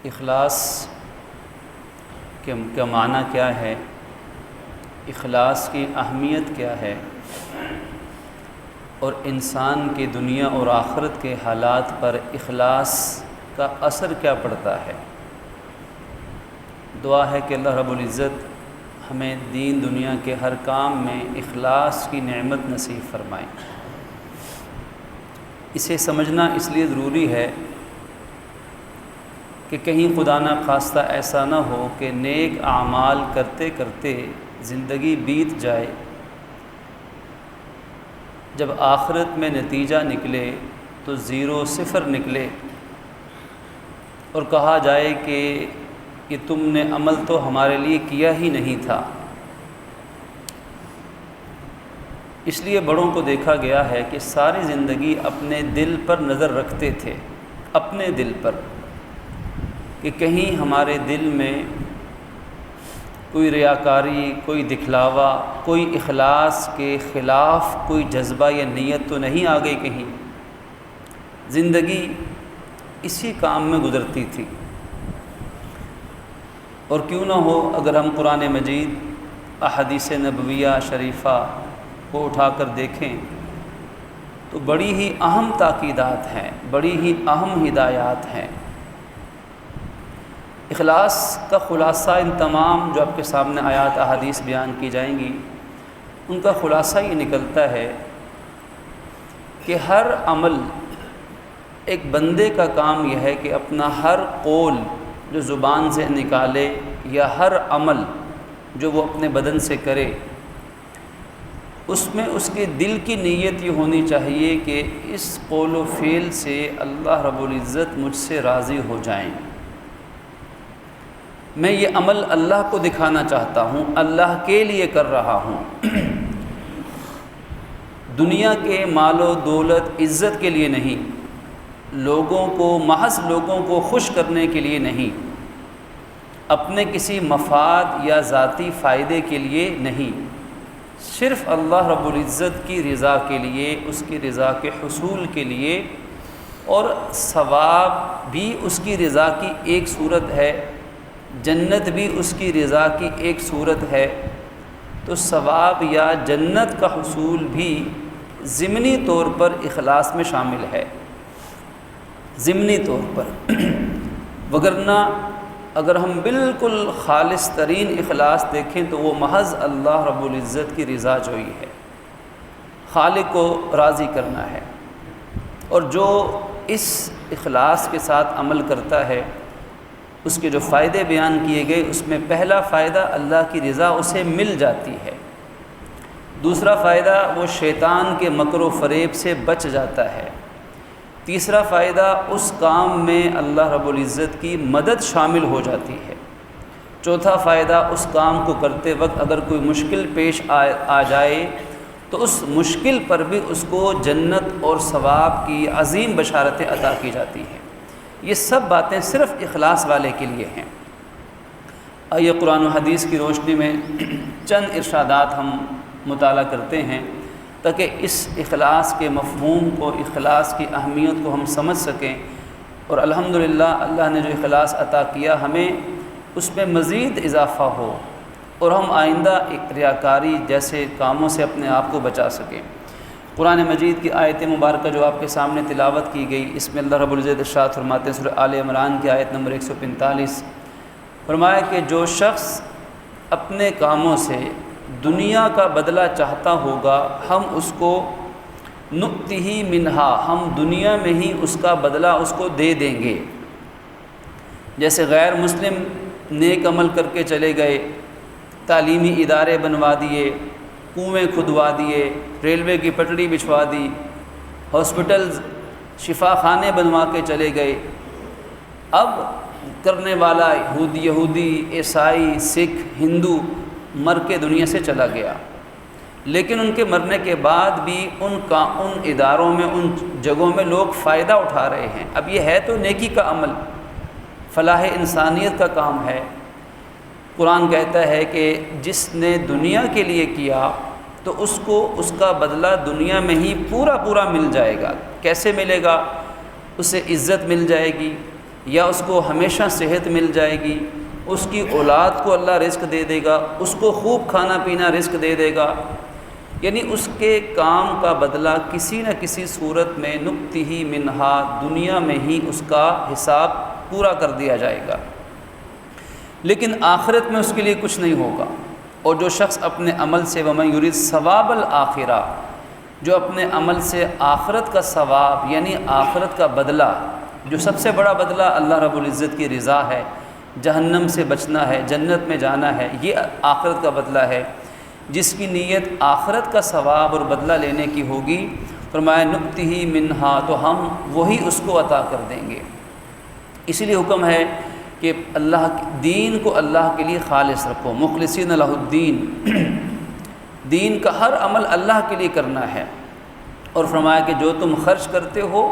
اخلاص کا معنی کیا ہے، اخلاص کی اہمیت کیا ہے، اور انسان کی دنیا اور آخرت کے حالات پر اخلاص کا اثر کیا پڑتا ہے۔ دعا ہے کہ اللہ رب العزت ہمیں دین دنیا کے ہر کام میں اخلاص کی نعمت نصیب فرمائے۔ اسے سمجھنا اس لیے ضروری ہے کہ کہیں خدا نہ خواستہ ایسا نہ ہو کہ نیک اعمال کرتے کرتے زندگی بیت جائے، جب آخرت میں نتیجہ نکلے تو 0 نکلے اور کہا جائے کہ یہ تم نے عمل تو ہمارے لیے کیا ہی نہیں تھا۔ اس لیے بڑوں کو دیکھا گیا ہے کہ ساری زندگی اپنے دل پر نظر رکھتے تھے، اپنے دل پر، کہ کہیں ہمارے دل میں کوئی ریاکاری، کوئی دکھلاوا، کوئی اخلاص کے خلاف کوئی جذبہ یا نیت تو نہیں آ گئی۔ کہیں زندگی اسی کام میں گزرتی تھی۔ اور کیوں نہ ہو، اگر ہم قرآن مجید، احادیث نبویہ شریفہ کو اٹھا کر دیکھیں تو بڑی ہی اہم تاکیدات ہیں، بڑی ہی اہم ہدایات ہیں۔ اخلاص کا خلاصہ ان تمام جو آپ کے سامنے آیات احادیث بیان کی جائیں گی، ان کا خلاصہ یہ نکلتا ہے کہ ہر عمل، ایک بندے کا کام یہ ہے کہ اپنا ہر قول جو زبان سے نکالے یا ہر عمل جو وہ اپنے بدن سے کرے، اس میں اس کے دل کی نیت یہ ہونی چاہیے کہ اس قول و فعل سے اللہ رب العزت مجھ سے راضی ہو جائیں۔ میں یہ عمل اللہ کو دکھانا چاہتا ہوں، اللہ کے لیے کر رہا ہوں، دنیا کے مال و دولت عزت کے لیے نہیں، لوگوں کو، محض لوگوں کو خوش کرنے کے لیے نہیں، اپنے کسی مفاد یا ذاتی فائدے کے لیے نہیں، صرف اللہ رب العزت کی رضا کے لیے، اس کی رضا کے حصول کے لیے۔ اور ثواب بھی اس کی رضا کی ایک صورت ہے، جنت بھی اس کی رضا کی ایک صورت ہے۔ تو ثواب یا جنت کا حصول بھی ضمنی طور پر اخلاص میں شامل ہے، ضمنی طور پر۔ وگرنہ اگر ہم بالکل خالص ترین اخلاص دیکھیں تو وہ محض اللہ رب العزت کی رضا جوئی ہے، خالق کو راضی کرنا ہے۔ اور جو اس اخلاص کے ساتھ عمل کرتا ہے، اس کے جو فائدے بیان کیے گئے، اس میں پہلا فائدہ اللہ کی رضا اسے مل جاتی ہے، دوسرا فائدہ وہ شیطان کے مکر و فریب سے بچ جاتا ہے، تیسرا فائدہ اس کام میں اللہ رب العزت کی مدد شامل ہو جاتی ہے، چوتھا فائدہ اس کام کو کرتے وقت اگر کوئی مشکل پیش آ جائے تو اس مشکل پر بھی اس کو جنت اور ثواب کی عظیم بشارتیں عطا کی جاتی ہیں۔ یہ سب باتیں صرف اخلاص والے کے لیے ہیں۔ آئیے قرآن و حدیث کی روشنی میں چند ارشادات ہم مطالعہ کرتے ہیں تاکہ اس اخلاص کے مفہوم کو، اخلاص کی اہمیت کو ہم سمجھ سکیں، اور الحمدللہ اللہ نے جو اخلاص عطا کیا ہمیں اس میں مزید اضافہ ہو اور ہم آئندہ ریاکاری جیسے کاموں سے اپنے آپ کو بچا سکیں۔ قرآن مجید کی آیت مبارکہ جو آپ کے سامنے تلاوت کی گئی، اس میں اللہ رب العزت ارشاد فرماتے ہیں، سورہ آل عمران کی آیت نمبر 145، فرمایا کہ جو شخص اپنے کاموں سے دنیا کا بدلہ چاہتا ہوگا، ہم اس کو نؤتہ منہا، ہم دنیا میں ہی اس کا بدلہ اس کو دے دیں گے۔ جیسے غیر مسلم نیک عمل کر کے چلے گئے، تعلیمی ادارے بنوا دیے، کنویں کھدوا دیے، ریلوے کی پٹڑی بچھوا دی، ہاسپٹلز، شفا خانے بنوا کے چلے گئے، اب کرنے والا یہودی، عیسائی، سکھ، ہندو مر کے دنیا سے چلا گیا، لیکن ان کے مرنے کے بعد بھی ان اداروں میں، ان جگہوں میں لوگ فائدہ اٹھا رہے ہیں۔ اب یہ ہے تو نیکی کا عمل، فلاح انسانیت کا کام ہے۔ قرآن کہتا ہے کہ جس نے دنیا کے لیے کیا تو اس کو اس کا بدلہ دنیا میں ہی پورا مل جائے گا۔ کیسے ملے گا؟ اسے عزت مل جائے گی، یا اس کو ہمیشہ صحت مل جائے گی، اس کی اولاد کو اللہ رزق دے دے گا، اس کو خوب کھانا پینا رزق دے دے گا، یعنی اس کے کام کا بدلہ کسی نہ کسی صورت میں نُؤْتِهِ مِنْهَا دنیا میں ہی اس کا حساب پورا کر دیا جائے گا، لیکن آخرت میں اس کے لیے کچھ نہیں ہوگا۔ اور جو شخص اپنے عمل سے وَمَن يُرِدْ ثَوَابَ الْآخِرَةِ، جو اپنے عمل سے آخرت کا ثواب یعنی آخرت کا بدلہ، جو سب سے بڑا بدلہ اللہ رب العزت کی رضا ہے، جہنم سے بچنا ہے، جنت میں جانا ہے، یہ آخرت کا بدلہ ہے، جس کی نیت آخرت کا ثواب اور بدلہ لینے کی ہوگی، فرمایا نُؤْتِهِ مِنْهَا، تو ہم وہی اس کو عطا کر دیں گے۔ اسی لیے حکم ہے کہ اللہ دین کو اللہ کے لیے خالص رکھو، مخلصین لہ الدین، دین کا ہر عمل اللہ کے لیے کرنا ہے۔ اور فرمایا کہ جو تم خرچ کرتے ہو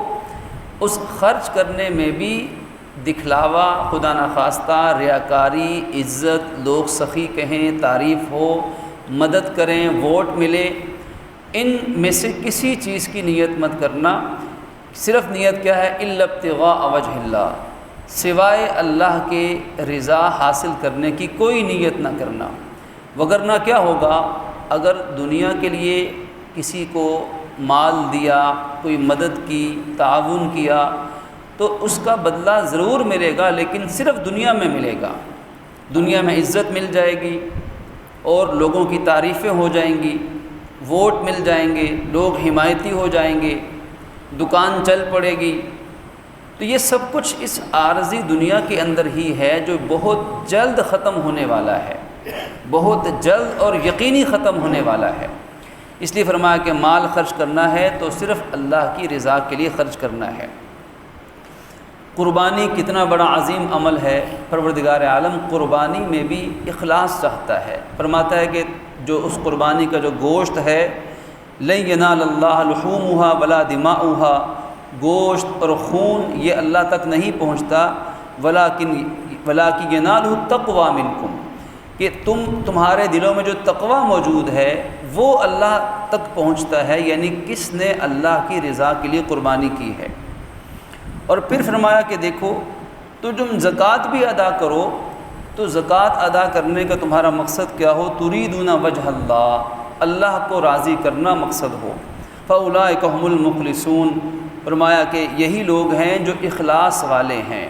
اس خرچ کرنے میں بھی دکھلاوا، خدا نخواستہ ریاکاری، عزت، لوگ سخی کہیں، تعریف ہو، مدد کریں، ووٹ ملے، ان میں سے کسی چیز کی نیت مت کرنا۔ صرف نیت کیا ہے؟ الا ابتغاء وجہ اللہ، سوائے اللہ کے رضا حاصل کرنے کی کوئی نیت نہ کرنا، وگرنہ کیا ہوگا؟ اگر دنیا کے لیے کسی کو مال دیا، کوئی مدد کی، تعاون کیا، تو اس کا بدلہ ضرور ملے گا، لیکن صرف دنیا میں ملے گا۔ دنیا میں عزت مل جائے گی اور لوگوں کی تعریفیں ہو جائیں گی، ووٹ مل جائیں گے، لوگ حمایتی ہو جائیں گے، دکان چل پڑے گی۔ تو یہ سب کچھ اس عارضی دنیا کے اندر ہی ہے جو بہت جلد ختم ہونے والا ہے، بہت جلد اور یقینی ختم ہونے والا ہے۔ اس لیے فرمایا کہ مال خرچ کرنا ہے تو صرف اللہ کی رضا کے لیے خرچ کرنا ہے۔ قربانی کتنا بڑا عظیم عمل ہے، پروردگار عالم قربانی میں بھی اخلاص چاہتا ہے۔ فرماتا ہے کہ جو اس قربانی کا جو گوشت ہے، لن ینال اللہ لحومها ولا دماؤها، گوشت اور خون یہ اللہ تک نہیں پہنچتا، ولاکن ینالہ التقوی منکم، کہ تمہارے دلوں میں جو تقوی موجود ہے وہ اللہ تک پہنچتا ہے، یعنی کس نے اللہ کی رضا کے لیے قربانی کی ہے۔ اور پھر فرمایا کہ دیکھو تو تم زکوٰۃ بھی ادا کرو، تو زکوٰۃ ادا کرنے کا تمہارا مقصد کیا ہو؟ تریدون وجہ اللہ، اللہ کو راضی کرنا مقصد ہو۔ فاولئک ھم المخلصون، فرمایا کہ یہی لوگ ہیں جو اخلاص والے ہیں،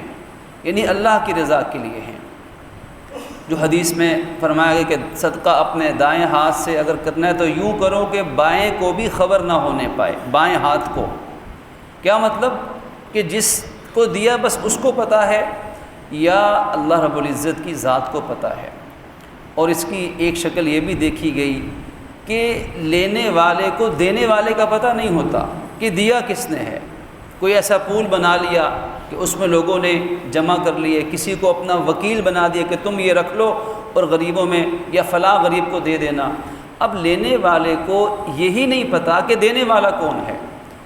یعنی اللہ کی رضا کے لیے ہیں۔ جو حدیث میں فرمایا گیا کہ صدقہ اپنے دائیں ہاتھ سے اگر کرنا ہے تو یوں کرو کہ بائیں کو بھی خبر نہ ہونے پائے، بائیں ہاتھ کو۔ کیا مطلب؟ کہ جس کو دیا بس اس کو پتہ ہے، یا اللہ رب العزت کی ذات کو پتہ ہے۔ اور اس کی ایک شکل یہ بھی دیکھی گئی کہ لینے والے کو دینے والے کا پتہ نہیں ہوتا کہ دیا کس نے ہے۔ کوئی ایسا پول بنا لیا کہ اس میں لوگوں نے جمع کر لیے، کسی کو اپنا وکیل بنا دیا کہ تم یہ رکھ لو اور غریبوں میں یا فلاں غریب کو دے دینا۔ اب لینے والے کو یہی نہیں پتہ کہ دینے والا کون ہے،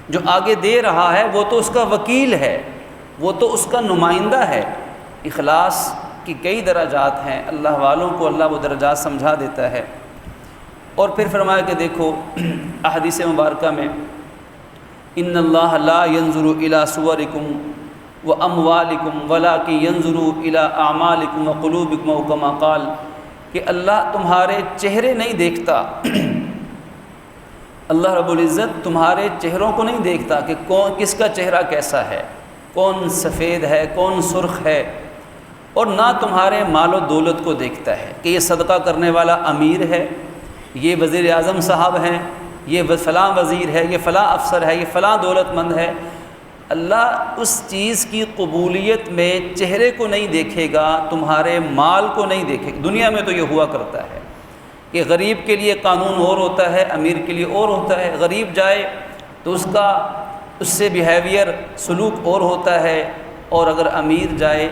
جو آگے دے رہا ہے وہ تو اس کا وکیل ہے، وہ تو اس کا نمائندہ ہے۔ اخلاص کی کئی درجات ہیں، اللہ والوں کو اللہ وہ درجات سمجھا دیتا ہے۔ اور پھر فرمایا کہ دیکھو احادیث مبارکہ میں ان اللہ لا ينظر الى صورکم واموالکم ولکن ينظر الى اعمالکم وقلوبکم او کما قال، کہ اللہ تمہارے چہرے نہیں دیکھتا، اللہ رب العزت تمہارے چہروں کو نہیں دیکھتا کہ کس کا چہرہ کیسا ہے، کون سفید ہے، کون سرخ ہے، اور نہ تمہارے مال و دولت کو دیکھتا ہے کہ یہ صدقہ کرنے والا امیر ہے، یہ وزیر اعظم صاحب ہیں، یہ فلاں وزیر ہے، یہ فلاں افسر ہے، یہ فلاں دولت مند ہے۔ اللہ اس چیز کی قبولیت میں چہرے کو نہیں دیکھے گا، تمہارے مال کو نہیں دیکھے گا۔ دنیا میں تو یہ ہوا کرتا ہے کہ غریب کے لیے قانون اور ہوتا ہے، امیر کے لیے اور ہوتا ہے۔ غریب جائے تو اس سے بیہیویئر، سلوک اور ہوتا ہے، اور اگر امیر جائے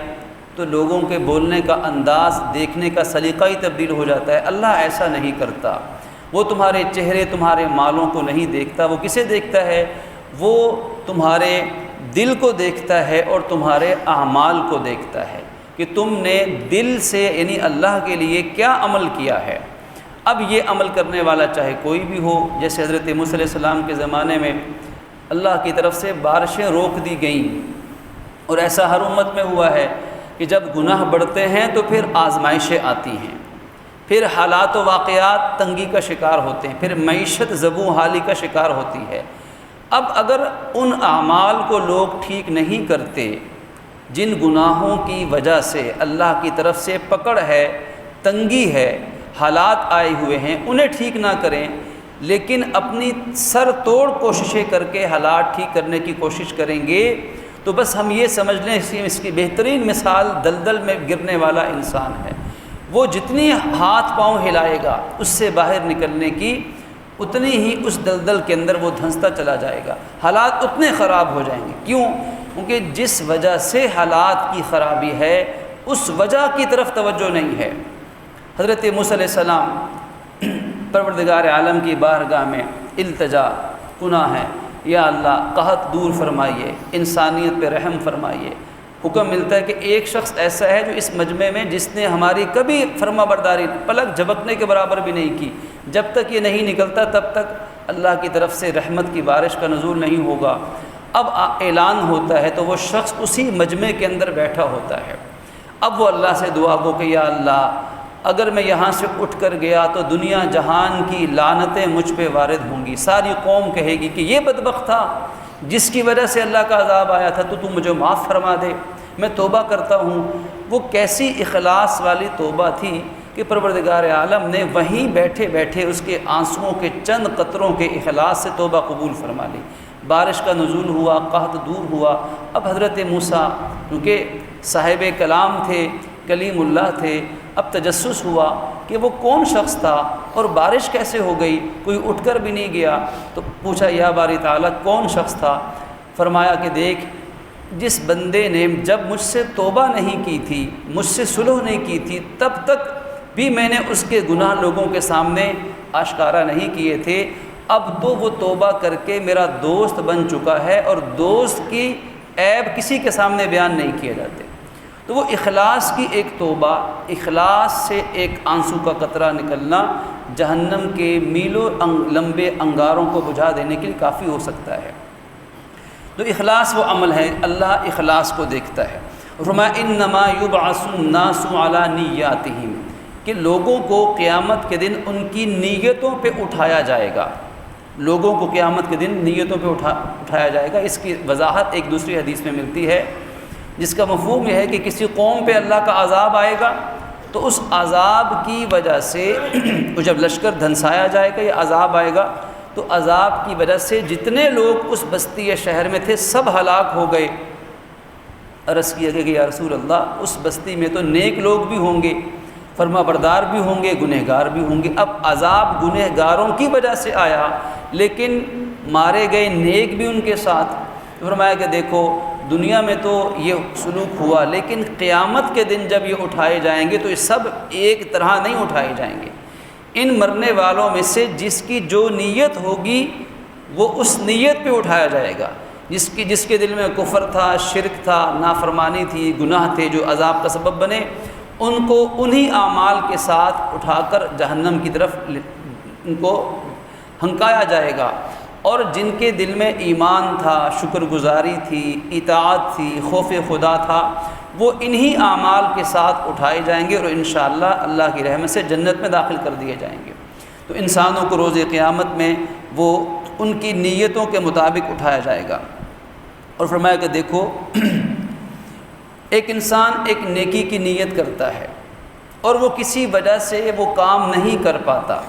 تو لوگوں کے بولنے کا انداز، دیکھنے کا سلیقہ ہی تبدیل ہو جاتا ہے۔ اللہ ایسا نہیں کرتا، وہ تمہارے چہرے، تمہارے مالوں کو نہیں دیکھتا۔ وہ کسے دیکھتا ہے؟ وہ تمہارے دل کو دیکھتا ہے اور تمہارے اعمال کو دیکھتا ہے کہ تم نے دل سے یعنی اللہ کے لیے کیا عمل کیا ہے۔ اب یہ عمل کرنے والا چاہے کوئی بھی ہو، جیسے حضرت موسیٰ علیہ السلام کے زمانے میں اللہ کی طرف سے بارشیں روک دی گئیں اور ایسا ہر امت میں ہوا ہے کہ جب گناہ بڑھتے ہیں تو پھر آزمائشیں آتی ہیں، پھر حالات و واقعات تنگی کا شکار ہوتے ہیں، پھر معیشت زبوں حالی کا شکار ہوتی ہے۔ اب اگر ان اعمال کو لوگ ٹھیک نہیں کرتے جن گناہوں کی وجہ سے اللہ کی طرف سے پکڑ ہے، تنگی ہے، حالات آئے ہوئے ہیں، انہیں ٹھیک نہ کریں، لیکن اپنی سر توڑ کوششیں کر کے حالات ٹھیک کرنے کی کوشش کریں گے، تو بس ہم یہ سمجھ لیں اس کی بہترین مثال دلدل میں گرنے والا انسان ہے۔ وہ جتنی ہاتھ پاؤں ہلائے گا اس سے باہر نکلنے کی اتنی ہی اس دلدل کے اندر وہ دھنستا چلا جائے گا، حالات اتنے خراب ہو جائیں گے۔ کیوں؟ کیونکہ جس وجہ سے حالات کی خرابی ہے اس وجہ کی طرف توجہ نہیں ہے۔ حضرت موسیٰ علیہ السلام پروردگار عالم کی بارگاہ میں التجا گناہ ہے، یا اللہ قحط دور فرمائیے، انسانیت پہ رحم فرمائیے۔ حکم ملتا ہے کہ ایک شخص ایسا ہے جو اس مجمع میں جس نے ہماری کبھی فرما برداری پلک جھپکنے کے برابر بھی نہیں کی، جب تک یہ نہیں نکلتا تب تک اللہ کی طرف سے رحمت کی بارش کا نزول نہیں ہوگا۔ اب اعلان ہوتا ہے تو وہ شخص اسی مجمع کے اندر بیٹھا ہوتا ہے۔ اب وہ اللہ سے دعا گو کہ یا اللہ اگر میں یہاں سے اٹھ کر گیا تو دنیا جہان کی لعنتیں مجھ پہ وارد ہوں گی، ساری قوم کہے گی کہ یہ بدبخت تھا جس کی وجہ سے اللہ کا عذاب آیا تھا، تو مجھے معاف فرما دے، میں توبہ کرتا ہوں۔ وہ کیسی اخلاص والی توبہ تھی کہ پروردگار عالم نے وہیں بیٹھے بیٹھے اس کے آنسوؤں کے چند قطروں کے اخلاص سے توبہ قبول فرما لی۔ بارش کا نزول ہوا، قحط دور ہوا۔ اب حضرت موسیٰ کیونکہ صاحب کلام تھے، کلیم اللہ تھے، اب تجسس ہوا کہ وہ کون شخص تھا اور بارش کیسے ہو گئی، کوئی اٹھ کر بھی نہیں گیا۔ تو پوچھا یا باری تعالیٰ کون شخص تھا؟ فرمایا کہ دیکھ جس بندے نے جب مجھ سے توبہ نہیں کی تھی، مجھ سے صلح نہیں کی تھی، تب تک بھی میں نے اس کے گناہ لوگوں کے سامنے آشکارا نہیں کیے تھے، اب تو وہ توبہ کر کے میرا دوست بن چکا ہے اور دوست کی عیب کسی کے سامنے بیان نہیں کیے جاتے۔ تو وہ اخلاص کی ایک توبہ، اخلاص سے ایک آنسو کا قطرہ نکلنا جہنم کے میلوں لمبے انگاروں کو بجھا دینے کے لیے کافی ہو سکتا ہے۔ تو اخلاص وہ عمل ہے، اللہ اخلاص کو دیکھتا ہے۔ فرمایا انما یبعث الناس علی نیاتہم، کہ لوگوں کو قیامت کے دن ان کی نیتوں پہ اٹھایا جائے گا، لوگوں کو قیامت کے دن نیتوں پہ اٹھایا جائے گا۔ اس کی وضاحت ایک دوسری حدیث میں ملتی ہے جس کا مفہوم یہ ہے کہ کسی قوم پہ اللہ کا عذاب آئے گا تو اس عذاب کی وجہ سے جب لشکر دھنسایا جائے گا، یہ عذاب آئے گا تو عذاب کی وجہ سے جتنے لوگ اس بستی یا شہر میں تھے سب ہلاک ہو گئے۔ عرض کیا کہ یا رسول اللہ اس بستی میں تو نیک لوگ بھی ہوں گے، فرما بردار بھی ہوں گے، گنہگار بھی ہوں گے، اب عذاب گنہگاروں کی وجہ سے آیا لیکن مارے گئے نیک بھی ان کے ساتھ۔ فرمایا کہ دیکھو دنیا میں تو یہ سلوک ہوا لیکن قیامت کے دن جب یہ اٹھائے جائیں گے تو یہ سب ایک طرح نہیں اٹھائے جائیں گے۔ ان مرنے والوں میں سے جس کی جو نیت ہوگی وہ اس نیت پہ اٹھایا جائے گا، جس کے دل میں کفر تھا، شرک تھا، نافرمانی تھی، گناہ تھے جو عذاب کا سبب بنے، ان کو انہی اعمال کے ساتھ اٹھا کر جہنم کی طرف ان کو ہنکایا جائے گا۔ اور جن کے دل میں ایمان تھا، شکر گزاری تھی، اطاعت تھی، خوف خدا تھا، وہ انہی اعمال کے ساتھ اٹھائے جائیں گے اور انشاءاللہ اللہ کی رحمت سے جنت میں داخل کر دیے جائیں گے۔ تو انسانوں کو روز قیامت میں وہ ان کی نیتوں کے مطابق اٹھایا جائے گا۔ اور فرمایا کہ دیکھو ایک انسان ایک نیکی کی نیت کرتا ہے اور وہ کسی وجہ سے وہ کام نہیں کر پاتا،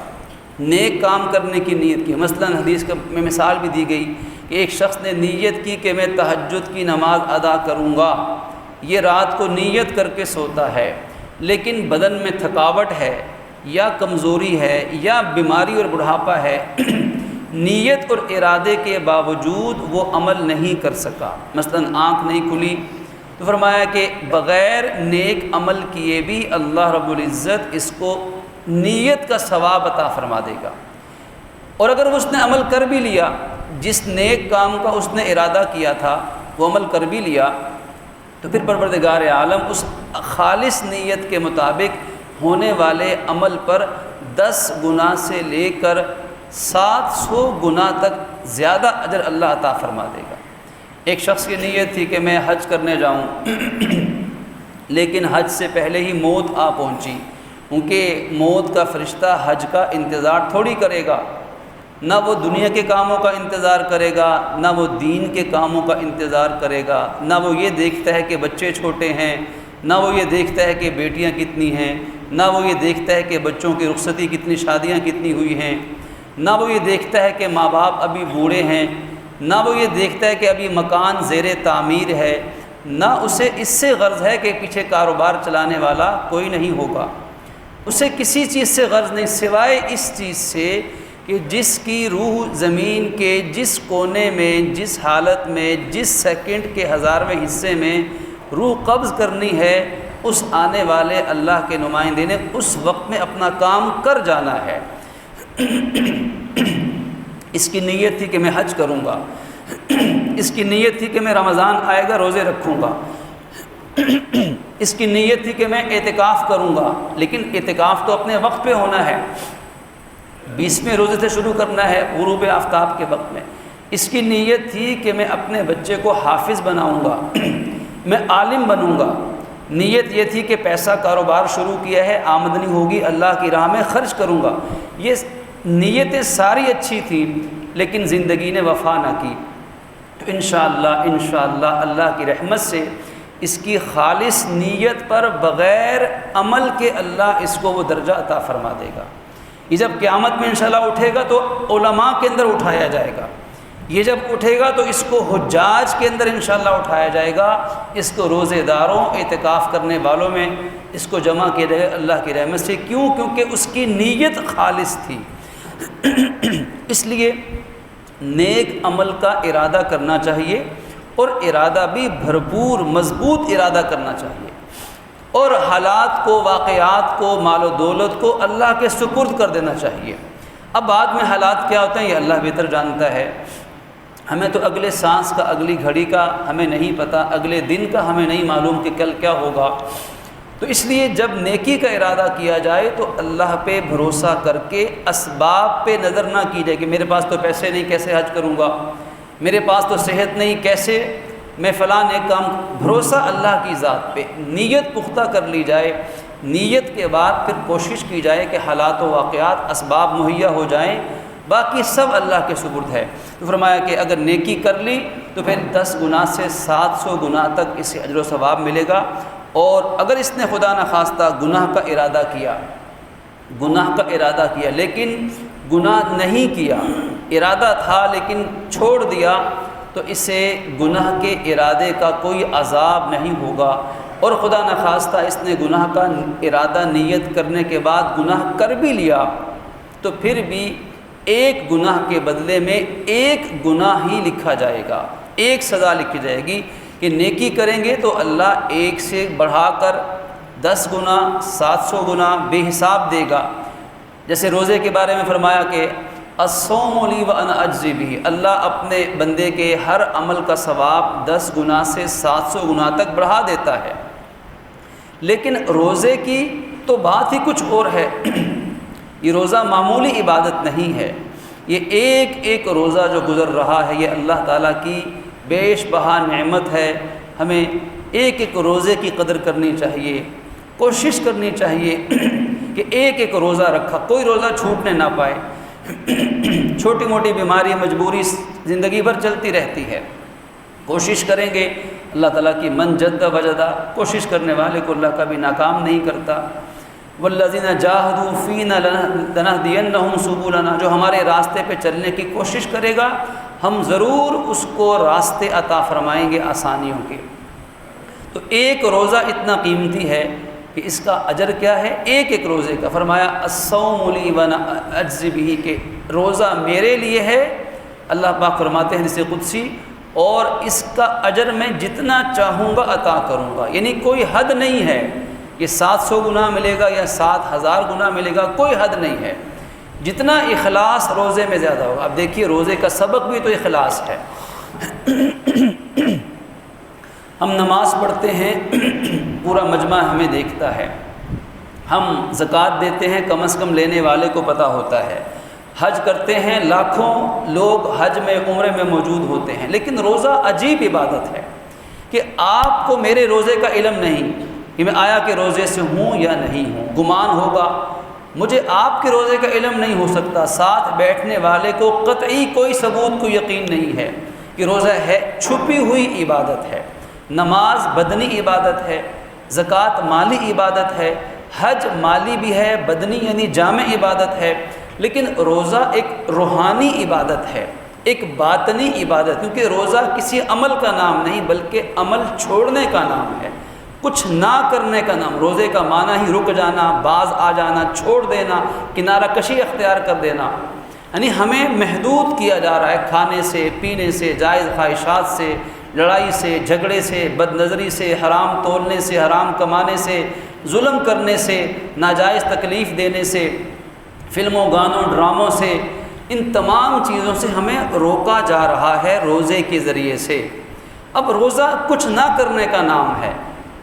نیک کام کرنے کی نیت کی، مثلا حدیث میں مثال بھی دی گئی کہ ایک شخص نے نیت کی کہ میں تہجد کی نماز ادا کروں گا، یہ رات کو نیت کر کے سوتا ہے لیکن بدن میں تھکاوٹ ہے یا کمزوری ہے یا بیماری اور بڑھاپا ہے، نیت اور ارادے کے باوجود وہ عمل نہیں کر سکا، مثلا آنکھ نہیں کھلی، تو فرمایا کہ بغیر نیک عمل کیے بھی اللہ رب العزت اس کو نیت کا ثواب عطا فرما دے گا۔ اور اگر اس نے عمل کر بھی لیا، جس نیک کام کا اس نے ارادہ کیا تھا وہ عمل کر بھی لیا، تو پھر پروردگار عالم اس خالص نیت کے مطابق ہونے والے عمل پر 10 گنا سے لے کر 700 گنا تک زیادہ اجر اللہ عطا فرما دے گا۔ ایک شخص کی نیت تھی کہ میں حج کرنے جاؤں لیکن حج سے پہلے ہی موت آ پہنچی، کیونکہ موت کا فرشتہ حج کا انتظار تھوڑی کرے گا، نہ وہ دنیا کے کاموں کا انتظار کرے گا، نہ وہ دین کے کاموں کا انتظار کرے گا، نہ وہ یہ دیکھتا ہے کہ بچے چھوٹے ہیں، نہ وہ یہ دیکھتا ہے کہ بیٹیاں کتنی ہیں، نہ وہ یہ دیکھتا ہے کہ بچوں کی رخصتی کتنی، شادیاں کتنی ہوئی ہیں، نہ وہ یہ دیکھتا ہے کہ ماں باپ ابھی بوڑھے ہیں، نہ وہ یہ دیکھتا ہے کہ ابھی مکان زیر تعمیر ہے، نہ اسے اس سے غرض ہے کہ پیچھے کاروبار چلانے والا کوئی نہیں ہوگا، اسے کسی چیز سے غرض نہیں سوائے اس چیز سے کہ جس کی روح زمین کے جس کونے میں، جس حالت میں، جس سیکنڈ کے 1000ویں حصے میں روح قبض کرنی ہے، اس آنے والے اللہ کے نمائندے نے اس وقت میں اپنا کام کر جانا ہے۔ اس کی نیت تھی کہ میں حج کروں گا، اس کی نیت تھی کہ میں رمضان آئے گا روزے رکھوں گا، اس کی نیت تھی کہ میں اعتکاف کروں گا، لیکن اعتکاف تو اپنے وقت پہ ہونا ہے، 20ویں روزے سے شروع کرنا ہے غروب آفتاب کے وقت میں۔ اس کی نیت تھی کہ میں اپنے بچے کو حافظ بناؤں گا، میں عالم بنوں گا، نیت یہ تھی کہ پیسہ کاروبار شروع کیا ہے، آمدنی ہوگی اللہ کی راہ میں خرچ کروں گا۔ یہ نیتیں ساری اچھی تھیں لیکن زندگی نے وفا نہ کی، تو انشاءاللہ اللہ کی رحمت سے اس کی خالص نیت پر بغیر عمل کے اللہ اس کو وہ درجہ عطا فرما دے گا۔ یہ جب قیامت میں انشاءاللہ اٹھے گا تو علماء کے اندر اٹھایا جائے گا، یہ جب اٹھے گا تو اس کو حجاج کے اندر انشاءاللہ اٹھایا جائے گا، اس کو روزے داروں، اعتکاف کرنے والوں میں اس کو جمع کیا جائے گا اللہ کی رحمت سے۔ کیوں؟ کیونکہ اس کی نیت خالص تھی۔ اس لیے نیک عمل کا ارادہ کرنا چاہیے، اور ارادہ بھی بھرپور مضبوط ارادہ کرنا چاہیے، اور حالات کو، واقعات کو، مال و دولت کو اللہ کے سپرد کر دینا چاہیے۔ اب بعد میں حالات کیا ہوتے ہیں یہ اللہ بہتر جانتا ہے، ہمیں تو اگلے سانس کا، اگلی گھڑی کا ہمیں نہیں پتہ، اگلے دن کا ہمیں نہیں معلوم کہ کل کیا ہوگا۔ تو اس لیے جب نیکی کا ارادہ کیا جائے تو اللہ پہ بھروسہ کر کے اسباب پہ نظر نہ کی جائے کہ میرے پاس تو پیسے نہیں کیسے حج کروں گا، میرے پاس تو صحت نہیں کیسے میں فلاں نیک کام، بھروسہ اللہ کی ذات پہ، نیت پختہ کر لی جائے، نیت کے بعد پھر کوشش کی جائے کہ حالات و واقعات اسباب مہیا ہو جائیں، باقی سب اللہ کے سپرد ہے۔ تو فرمایا کہ اگر نیکی کر لی تو پھر 10 گنا سے 700 گنا تک اسے اجر و ثواب ملے گا، اور اگر اس نے خدا نخواستہ گناہ کا ارادہ کیا لیکن گناہ نہیں کیا، ارادہ تھا لیکن چھوڑ دیا، تو اسے گناہ کے ارادے کا کوئی عذاب نہیں ہوگا، اور خدا نخواستہ اس نے گناہ کا ارادہ نیت کرنے کے بعد گناہ کر بھی لیا تو پھر بھی ایک گناہ کے بدلے میں ایک گناہ ہی لکھا جائے گا، ایک سزا لکھی جائے گی کہ نیکی کریں گے تو اللہ ایک سے بڑھا کر 10 گنا 700 گنا بے حساب دے گا۔ جیسے روزے کے بارے میں فرمایا کہ الصوم لی وانا اجزی بہ، اللہ اپنے بندے کے ہر عمل کا ثواب 10 گنا سے 700 گنا تک بڑھا دیتا ہے، لیکن روزے کی تو بات ہی کچھ اور ہے۔ یہ روزہ معمولی عبادت نہیں ہے، یہ ایک ایک روزہ جو گزر رہا ہے یہ اللہ تعالیٰ کی بیش بہا نعمت ہے۔ ہمیں ایک ایک روزے کی قدر کرنی چاہیے، کوشش کرنی چاہیے کہ ایک ایک روزہ رکھا، کوئی روزہ چھوٹنے نہ پائے۔ چھوٹی موٹی بیماری، مجبوری زندگی بھر چلتی رہتی ہے، کوشش کریں گے اللہ تعالیٰ کی من جد وجدہ، کوشش کرنے والے کو اللہ کبھی ناکام نہیں کرتا۔ والذین جاہدوا فینا لنہدینہم سبلنا، جو ہمارے راستے پہ چلنے کی کوشش کرے گا ہم ضرور اس کو راستے عطا فرمائیں گے آسانیوں کے۔ تو ایک روزہ اتنا قیمتی ہے کہ اس کا اجر کیا ہے ایک ایک روزے کا۔ فرمایا الصوم لی وانا اجزی بہ، کہ روزہ میرے لیے ہے، اللہ پاک فرماتے ہیں حدیث قدسی، اور اس کا اجر میں جتنا چاہوں گا عطا کروں گا، یعنی کوئی حد نہیں ہے کہ 700 گنا ملے گا یا 7000 گنا ملے گا، کوئی حد نہیں ہے۔ جتنا اخلاص روزے میں زیادہ ہوگا۔ اب دیکھیے روزے کا سبق بھی تو اخلاص ہے۔ ہم نماز پڑھتے ہیں، پورا مجمع ہمیں دیکھتا ہے، ہم زکوٰۃ دیتے ہیں، کم از کم لینے والے کو پتہ ہوتا ہے، حج کرتے ہیں، لاکھوں لوگ حج میں عمرے میں موجود ہوتے ہیں، لیکن روزہ عجیب عبادت ہے کہ آپ کو میرے روزے کا علم نہیں کہ میں آیا کہ روزے سے ہوں یا نہیں ہوں، گمان ہوگا، مجھے آپ کے روزے کا علم نہیں ہو سکتا، ساتھ بیٹھنے والے کو قطعی کوئی ثبوت کو یقین نہیں ہے کہ روزہ ہے، چھپی ہوئی عبادت ہے، نماز بدنی عبادت ہے، زکوٰۃ مالی عبادت ہے، حج مالی بھی ہے، بدنی یعنی جامع عبادت ہے، لیکن روزہ ایک روحانی عبادت ہے، ایک باطنی عبادت، کیونکہ روزہ کسی عمل کا نام نہیں بلکہ عمل چھوڑنے کا نام ہے، کچھ نہ کرنے کا نام۔ روزے کا معنی ہی رک جانا، باز آ جانا، چھوڑ دینا، کنارہ کشی اختیار کر دینا، یعنی ہمیں محدود کیا جا رہا ہے کھانے سے، پینے سے، جائز خواہشات سے، لڑائی سے، جھگڑے سے، بد نظری سے، حرام تولنے سے، حرام کمانے سے، ظلم کرنے سے، ناجائز تکلیف دینے سے، فلموں، گانوں، ڈراموں سے، ان تمام چیزوں سے ہمیں روکا جا رہا ہے روزے کے ذریعے سے۔ اب روزہ کچھ نہ کرنے کا نام ہے،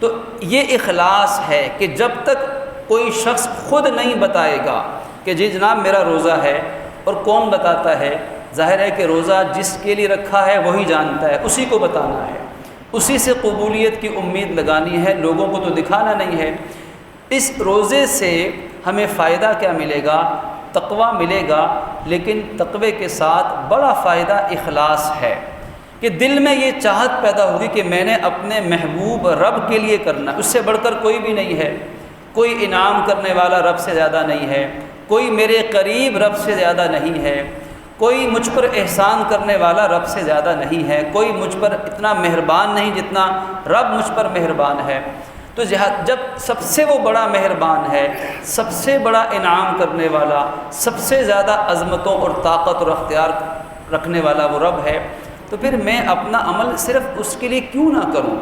تو یہ اخلاص ہے کہ جب تک کوئی شخص خود نہیں بتائے گا کہ جی جناب میرا روزہ ہے، اور کون بتاتا ہے؟ ظاہر ہے کہ روزہ جس کے لیے رکھا ہے وہی جانتا ہے، اسی کو بتانا ہے، اسی سے قبولیت کی امید لگانی ہے، لوگوں کو تو دکھانا نہیں ہے۔ اس روزے سے ہمیں فائدہ کیا ملے گا؟ تقویٰ ملے گا، لیکن تقوی کے ساتھ بڑا فائدہ اخلاص ہے کہ دل میں یہ چاہت پیدا ہوگی کہ میں نے اپنے محبوب رب کے لیے کرنا، اس سے بڑھ کر کوئی بھی نہیں ہے، کوئی انعام کرنے والا رب سے زیادہ نہیں ہے، کوئی میرے قریب رب سے زیادہ نہیں ہے، کوئی مجھ پر احسان کرنے والا رب سے زیادہ نہیں ہے، کوئی مجھ پر اتنا مہربان نہیں جتنا رب مجھ پر مہربان ہے۔ تو جب سب سے وہ بڑا مہربان ہے، سب سے بڑا انعام کرنے والا، سب سے زیادہ عظمتوں اور طاقت اور اختیار رکھنے والا وہ رب ہے، تو پھر میں اپنا عمل صرف اس کے لیے کیوں نہ کروں؟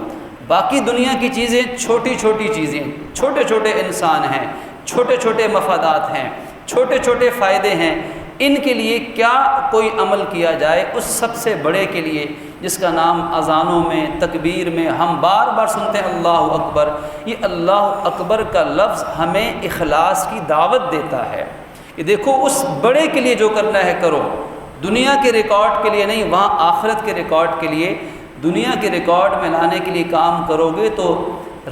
باقی دنیا کی چیزیں چھوٹی چھوٹی چیزیں، چھوٹے چھوٹے انسان ہیں، چھوٹے چھوٹے مفادات ہیں، چھوٹے چھوٹے فائدے ہیں، ان کے لیے کیا کوئی عمل کیا جائے اس سب سے بڑے کے لیے، جس کا نام اذانوں میں، تکبیر میں ہم بار بار سنتے ہیں، اللہ اکبر۔ یہ اللہ اکبر کا لفظ ہمیں اخلاص کی دعوت دیتا ہے کہ دیکھو اس بڑے کے لیے جو کرنا ہے کرو، دنیا کے ریکارڈ کے لیے نہیں، وہاں آخرت کے ریکارڈ کے لیے۔ دنیا کے ریکارڈ میں لانے کے لیے کام کرو گے تو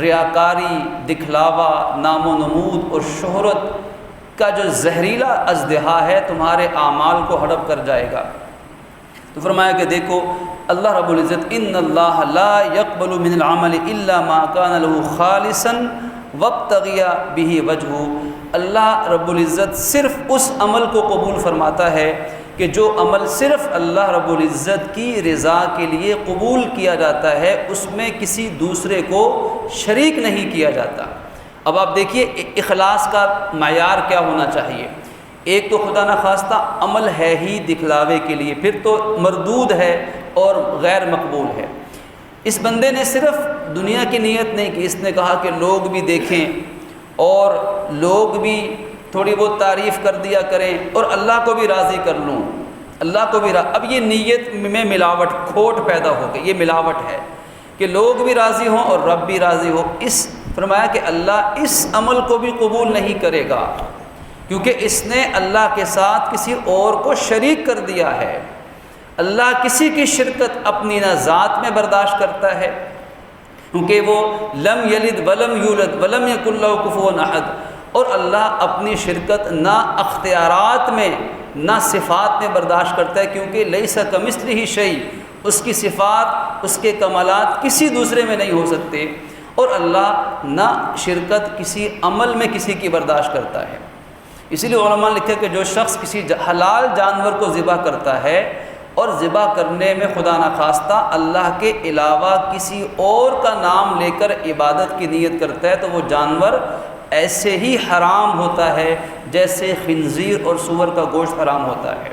ریاکاری، دکھلاوا، نام و نمود اور شہرت کا جو زہریلا ازدہا ہے تمہارے اعمال کو ہڑپ کر جائے گا۔ تو فرمایا کہ دیکھو اللہ رب العزت ان اللہ لا يقبل من العمل الا ما كان له خالصا وابتغي به وجهه، اللہ رب العزت صرف اس عمل کو قبول فرماتا ہے کہ جو عمل صرف اللہ رب العزت کی رضا کے لیے قبول کیا جاتا ہے، اس میں کسی دوسرے کو شریک نہیں کیا جاتا۔ اب آپ دیکھیے اخلاص کا معیار کیا ہونا چاہیے۔ ایک تو خدا نخواستہ عمل ہے ہی دکھلاوے کے لیے، پھر تو مردود ہے اور غیر مقبول ہے۔ اس بندے نے صرف دنیا کی نیت نہیں کی، اس نے کہا کہ لوگ بھی دیکھیں اور لوگ بھی تھوڑی بہت تعریف کر دیا کریں اور اللہ کو بھی راضی کر لوں، اللہ کو بھی اب یہ نیت میں ملاوٹ، کھوٹ پیدا ہو گئی، یہ ملاوٹ ہے کہ لوگ بھی راضی ہوں اور رب بھی راضی ہو۔ اس فرمایا کہ اللہ اس عمل کو بھی قبول نہیں کرے گا، کیونکہ اس نے اللہ کے ساتھ کسی اور کو شریک کر دیا ہے۔ اللہ کسی کی شرکت اپنی نہ ذات میں برداشت کرتا ہے، کیونکہ وہ لم یلد ولم یولد ولم یکن لہ کفوا احد، اور اللہ اپنی شرکت نہ اختیارات میں نہ صفات میں برداشت کرتا ہے، کیونکہ لیس کمثلہ شیء، اس کی صفات، اس کے کمالات کسی دوسرے میں نہیں ہو سکتے، اور اللہ نہ شرکت کسی عمل میں کسی کی برداشت کرتا ہے۔ اسی لیے علماء نے لکھا کہ جو شخص کسی حلال جانور کو ذبح کرتا ہے اور ذبح کرنے میں خدا نخواستہ اللہ کے علاوہ کسی اور کا نام لے کر عبادت کی نیت کرتا ہے، تو وہ جانور ایسے ہی حرام ہوتا ہے جیسے خنزیر اور سور کا گوشت حرام ہوتا ہے۔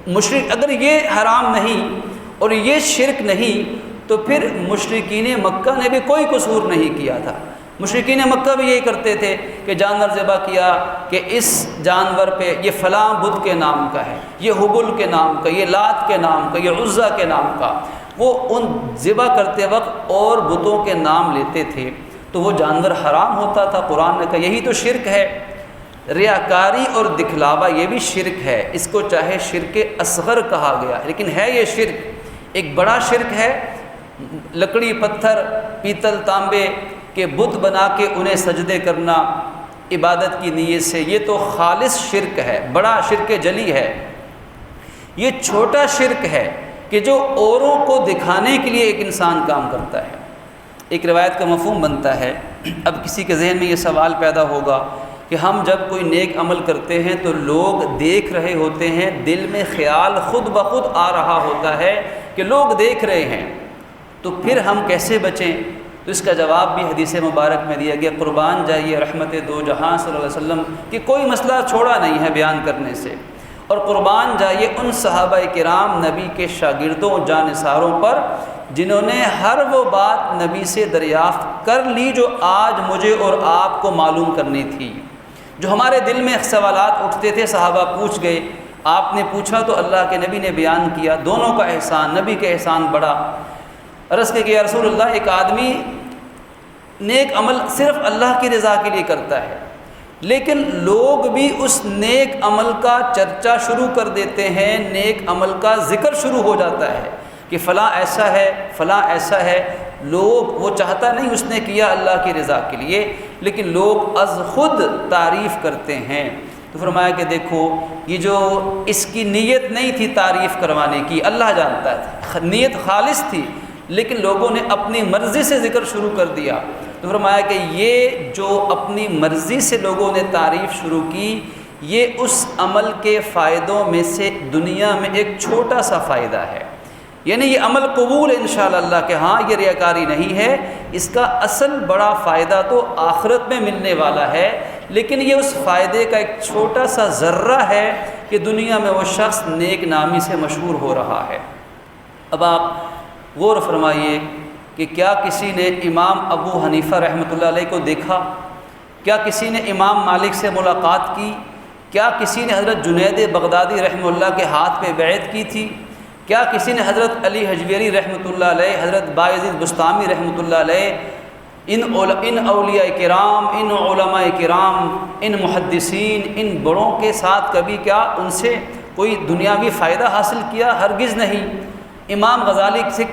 مشرک اگر یہ حرام نہیں اور یہ شرک نہیں تو پھر مشرکین مکہ نے بھی کوئی قصور نہیں کیا تھا۔ مشرکین مکہ بھی یہی کرتے تھے کہ جانور ذبح کیا کہ اس جانور پہ یہ فلاں بت کے نام کا ہے، یہ حبل کے نام کا، یہ لات کے نام کا، یہ عزا کے نام کا، وہ ان ذبح کرتے وقت اور بتوں کے نام لیتے تھے تو وہ جانور حرام ہوتا تھا۔ قرآن نے کہا یہی تو شرک ہے۔ ریاکاری اور دکھلاوا یہ بھی شرک ہے، اس کو چاہے شرک اصغر کہا گیا، لیکن ہے یہ شرک۔ ایک بڑا شرک ہے لکڑی پتھر پیتل تانبے کے بت بنا کے انہیں سجدے کرنا عبادت کی نیت سے، یہ تو خالص شرک ہے، بڑا شرک جلی ہے۔ یہ چھوٹا شرک ہے کہ جو اوروں کو دکھانے کے لیے ایک انسان کام کرتا ہے۔ ایک روایت کا مفہوم بنتا ہے، اب کسی کے ذہن میں یہ سوال پیدا ہوگا کہ ہم جب کوئی نیک عمل کرتے ہیں تو لوگ دیکھ رہے ہوتے ہیں، دل میں خیال خود بخود آ رہا ہوتا ہے کہ لوگ دیکھ رہے ہیں، تو پھر ہم کیسے بچیں؟ تو اس کا جواب بھی حدیث مبارک میں دیا گیا، قربان جائیے رحمت دو جہاں صلی اللہ علیہ وسلم کہ کوئی مسئلہ چھوڑا نہیں ہے بیان کرنے سے، اور قربان جائیے ان صحابہ کرام نبی کے شاگردوں جانثاروں پر جنہوں نے ہر وہ بات نبی سے دریافت کر لی جو آج مجھے اور آپ کو معلوم کرنی تھی۔ جو ہمارے دل میں سوالات اٹھتے تھے، صحابہ پوچھ گئے، آپ نے پوچھا تو اللہ کے نبی نے بیان کیا، دونوں کا احسان، نبی کا احسان بڑا۔ عرض کہ یا رسول اللہ، ایک آدمی نیک عمل صرف اللہ کی رضا کے لیے کرتا ہے، لیکن لوگ بھی اس نیک عمل کا چرچا شروع کر دیتے ہیں، نیک عمل کا ذکر شروع ہو جاتا ہے کہ فلاں ایسا ہے، فلاں ایسا ہے۔ لوگ، وہ چاہتا نہیں اس نے کیا اللہ کی رضا کے لیے، لیکن لوگ از خود تعریف کرتے ہیں۔ تو فرمایا کہ دیکھو، یہ جو اس کی نیت نہیں تھی تعریف کروانے کی، اللہ جانتا ہے، نیت خالص تھی، لیکن لوگوں نے اپنی مرضی سے ذکر شروع کر دیا۔ تو فرمایا کہ یہ جو اپنی مرضی سے لوگوں نے تعریف شروع کی، یہ اس عمل کے فائدوں میں سے دنیا میں ایک چھوٹا سا فائدہ ہے، یعنی یہ عمل قبول انشاءاللہ اللہ کے ہاں، یہ ریاکاری نہیں ہے، اس کا اصل بڑا فائدہ تو آخرت میں ملنے والا ہے، لیکن یہ اس فائدے کا ایک چھوٹا سا ذرہ ہے کہ دنیا میں وہ شخص نیک نامی سے مشہور ہو رہا ہے۔ اب آپ غور فرمائیے کہ کیا کسی نے امام ابو حنیفہ رحمۃ اللہ علیہ کو دیکھا؟ کیا کسی نے امام مالک سے ملاقات کی؟ کیا کسی نے حضرت جنید بغدادی رحمہ اللہ کے ہاتھ پہ بیعت کی تھی؟ کیا کسی نے حضرت علی حجویری رحمۃ اللہ علیہ، حضرت بایزید بستامی رحمۃ اللہ علیہ، ان اولیاء کرام، ان علماء کرام، ان محدثین، ان بڑوں کے ساتھ کبھی کیا ان سے کوئی دنیاوی فائدہ حاصل کیا؟ ہرگز نہیں۔ امام غزالی سے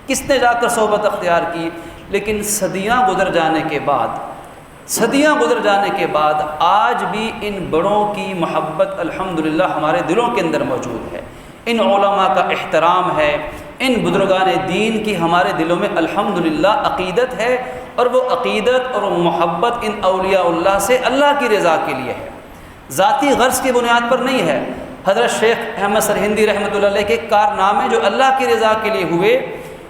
کس نے جا کر صحبت اختیار کی؟ لیکن صدیاں گزر جانے کے بعد آج بھی ان بڑوں کی محبت الحمدللہ ہمارے دلوں کے اندر موجود ہے، ان علماء کا احترام ہے، ان بزرگان دین کی ہمارے دلوں میں الحمدللہ عقیدت ہے، اور وہ عقیدت اور محبت ان اولیاء اللہ سے اللہ کی رضا کے لیے ہے، ذاتی غرض کی بنیاد پر نہیں ہے۔ حضرت شیخ احمد سرہندی رحمۃ اللہ علیہ کے کارنامے جو اللہ کی رضا کے لیے ہوئے،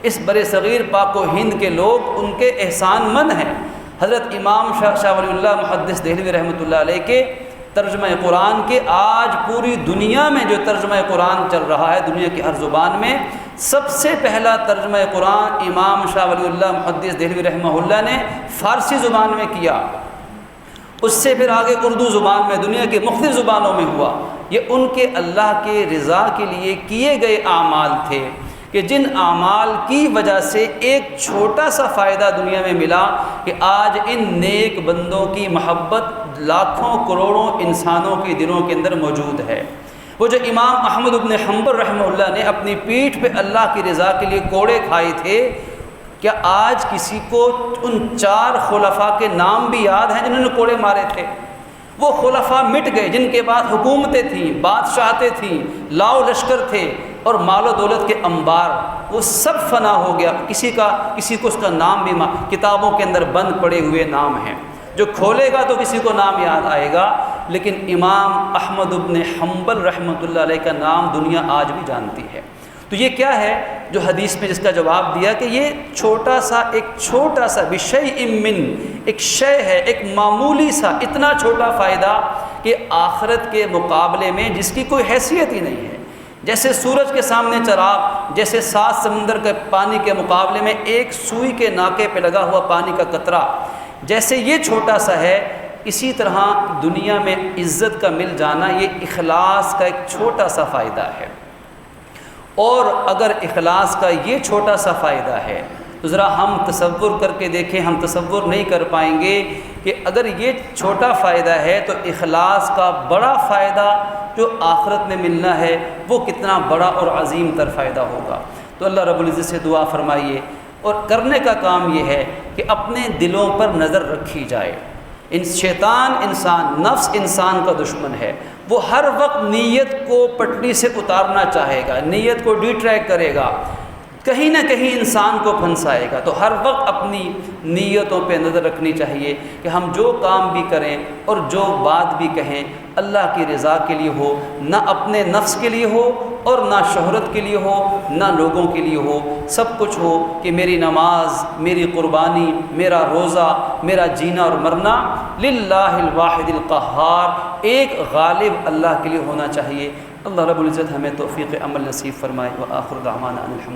اس بر صغیر پاک و ہند کے لوگ ان کے احسان مند ہیں۔ حضرت امام شاہ ولی اللہ محدث دہلوی رحمۃ اللہ علیہ کے ترجمہ قرآن کے، آج پوری دنیا میں جو ترجمہ قرآن چل رہا ہے، دنیا کی ہر زبان میں سب سے پہلا ترجمہ قرآن امام شاہ ولی اللہ محدث دہلوی رحمہ اللہ نے فارسی زبان میں کیا، اس سے پھر آگے اردو زبان میں، دنیا کی مختلف زبانوں میں ہوا۔ یہ ان کے اللہ کے رضا کے لیے کیے گئے اعمال تھے کہ جن اعمال کی وجہ سے ایک چھوٹا سا فائدہ دنیا میں ملا کہ آج ان نیک بندوں کی محبت لاکھوں کروڑوں انسانوں کے دلوں کے اندر موجود ہے۔ وہ جو امام احمد بن حنبل رحمہ اللہ نے اپنی پیٹھ پہ اللہ کی رضا کے لیے کوڑے کھائے تھے، کیا آج کسی کو ان 4 خلفاء کے نام بھی یاد ہیں جنہوں نے کوڑے مارے تھے؟ وہ خلفاء مٹ گئے جن کے بعد حکومتیں تھیں، بادشاہتیں تھیں، لاؤ لشکر تھے اور مال و دولت کے انبار، وہ سب فنا ہو گیا۔ کسی کو اس کا نام بھی کتابوں کے اندر بند پڑے ہوئے نام ہیں، جو کھولے گا تو کسی کو نام یاد آئے گا، لیکن امام احمد بن حنبل رحمۃ اللہ علیہ کا نام دنیا آج بھی جانتی ہے۔ تو یہ کیا ہے جو حدیث میں جس کا جواب دیا کہ یہ ایک چھوٹا سا بشیء من، ایک شے ہے، ایک معمولی سا اتنا چھوٹا فائدہ کہ آخرت کے مقابلے میں جس کی کوئی حیثیت ہی نہیں ہے۔ جیسے سورج کے سامنے چراغ، جیسے 7 سمندر کے پانی کے مقابلے میں ایک سوئی کے ناکے پہ لگا ہوا پانی کا قطرہ جیسے یہ چھوٹا سا ہے، اسی طرح دنیا میں عزت کا مل جانا یہ اخلاص کا ایک چھوٹا سا فائدہ ہے۔ اور اگر اخلاص کا یہ چھوٹا سا فائدہ ہے تو ذرا ہم تصور کر کے دیکھیں، ہم تصور نہیں کر پائیں گے کہ اگر یہ چھوٹا فائدہ ہے تو اخلاص کا بڑا فائدہ جو آخرت میں ملنا ہے وہ کتنا بڑا اور عظیم تر فائدہ ہوگا۔ تو اللہ رب العزت سے دعا فرمائیے، اور کرنے کا کام یہ ہے کہ اپنے دلوں پر نظر رکھی جائے۔ شیطان نفس انسان کا دشمن ہے، وہ ہر وقت نیت کو پٹری سے اتارنا چاہے گا، نیت کو ڈی ٹریک کرے گا، کہیں نہ کہیں انسان کو پھنسائے گا۔ تو ہر وقت اپنی نیتوں پہ نظر رکھنی چاہیے کہ ہم جو کام بھی کریں اور جو بات بھی کہیں اللہ کی رضا کے لیے ہو، نہ اپنے نفس کے لیے ہو اور نہ شہرت کے لیے ہو، نہ لوگوں کے لیے ہو، سب کچھ ہو کہ میری نماز، میری قربانی، میرا روزہ، میرا جینا اور مرنا للہ الواحد القہار، ایک غالب اللہ کے لیے ہونا چاہیے۔ اللہ رب العزت ہمیں توفیق عمل نصیب فرمائے۔ وآخر دعوانا ان الحمد